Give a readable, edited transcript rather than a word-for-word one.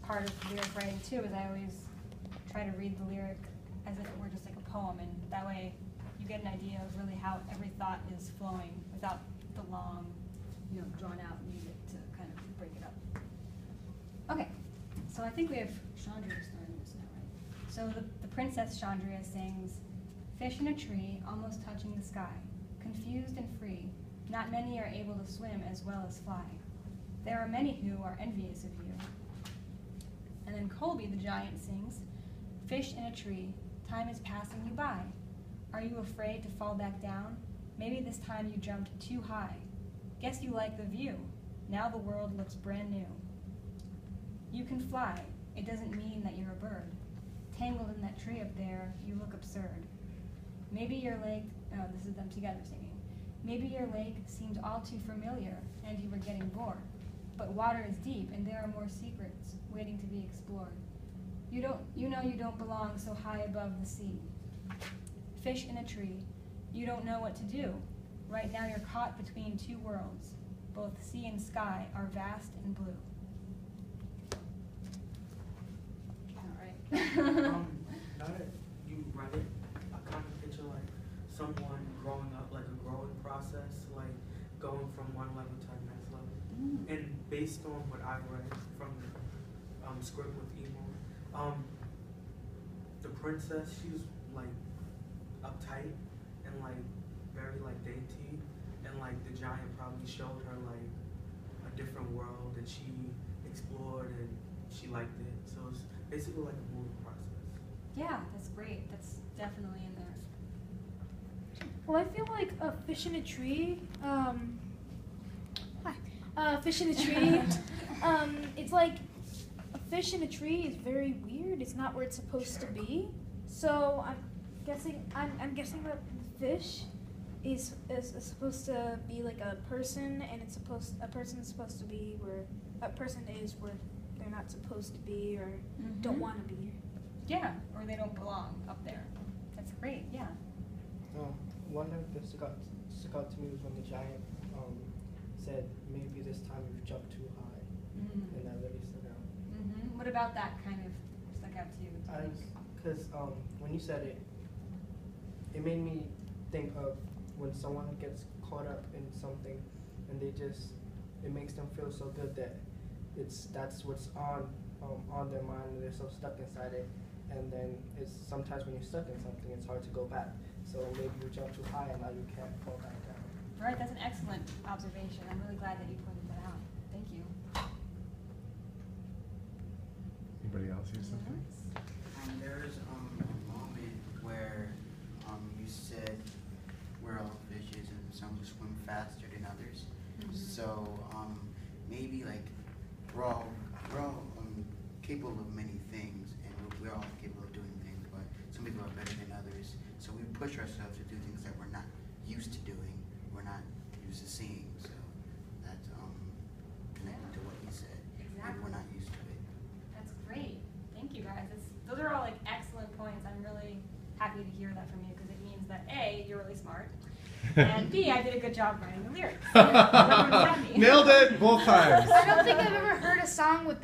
part of lyric writing too, is I always try to read the lyric as if it were just like a poem, and that way you get an idea of really how every thought is flowing without the long, drawn out music to kind of break it up. Okay, so I think we have Chandria starting this now, right? So the Princess Chandria sings, "Fish in a tree, almost touching the sky, confused and free, not many are able to swim as well as fly. There are many who are envious of you." And then Colby the giant sings, "Fish in a tree, time is passing you by. Are you afraid to fall back down? Maybe this time you jumped too high. Guess you like the view. Now the world looks brand new. You can fly, it doesn't mean that you're a bird. Tangled in that tree up there, you look absurd. Maybe your lake," this is them together singing, "maybe your lake seemed all too familiar and you were getting bored. But water is deep and there are more secrets waiting to be explored. You know you don't belong so high above the sea. Fish in a tree, you don't know what to do. Right now you're caught between two worlds. Both sea and sky are vast and blue." All right. Now that you write it, I kind of picture like someone growing up, like a growing process, like going from one level to the next level. And based on what I read from the script with Emo, the princess, she was like uptight and like very like dainty, and like the giant probably showed her like a different world that she explored and she liked it. So it's basically like a moving process. Yeah, that's great. That's definitely in there. Well, I feel like a fish in a tree. Fish in a tree. It's like a fish in a tree is very weird. It's not where it's supposed to be. So I'm guessing that the fish is supposed to be like a person, and a person is supposed to be where a person is where they're not supposed to be or don't want to be. Yeah, or they don't belong up there. That's great. Yeah. One of the stuck out to me was when the giant said, "Maybe this time you've jumped too high," and that really stood out. What about that kind of stuck out to you? Because when you said it, it made me think of when someone gets caught up in something, and it makes them feel so good that that's what's on their mind, and they're so stuck inside it. And then sometimes when you're stuck in something, it's hard to go back. So maybe you jump too high and now you can't fall back down. Right, that's an excellent observation. I'm really glad that you pointed that out. Thank you. Anybody else hear something? There's a moment where you said we're all fishes and some swim faster than others. So maybe like we're all capable of many things, and we're all capable of doing things, but some people are better than others. So we push ourselves to do things that we're not used to doing, we're not used to seeing. So that's connected to what you said. Exactly. We're not used to it. That's great. Thank you, guys. Those are all like excellent points. I'm really happy to hear that from you, because it means that A, you're really smart, and B, I did a good job writing the lyrics. So everyone's happy. Nailed it both times. I don't think I've ever heard a song with that.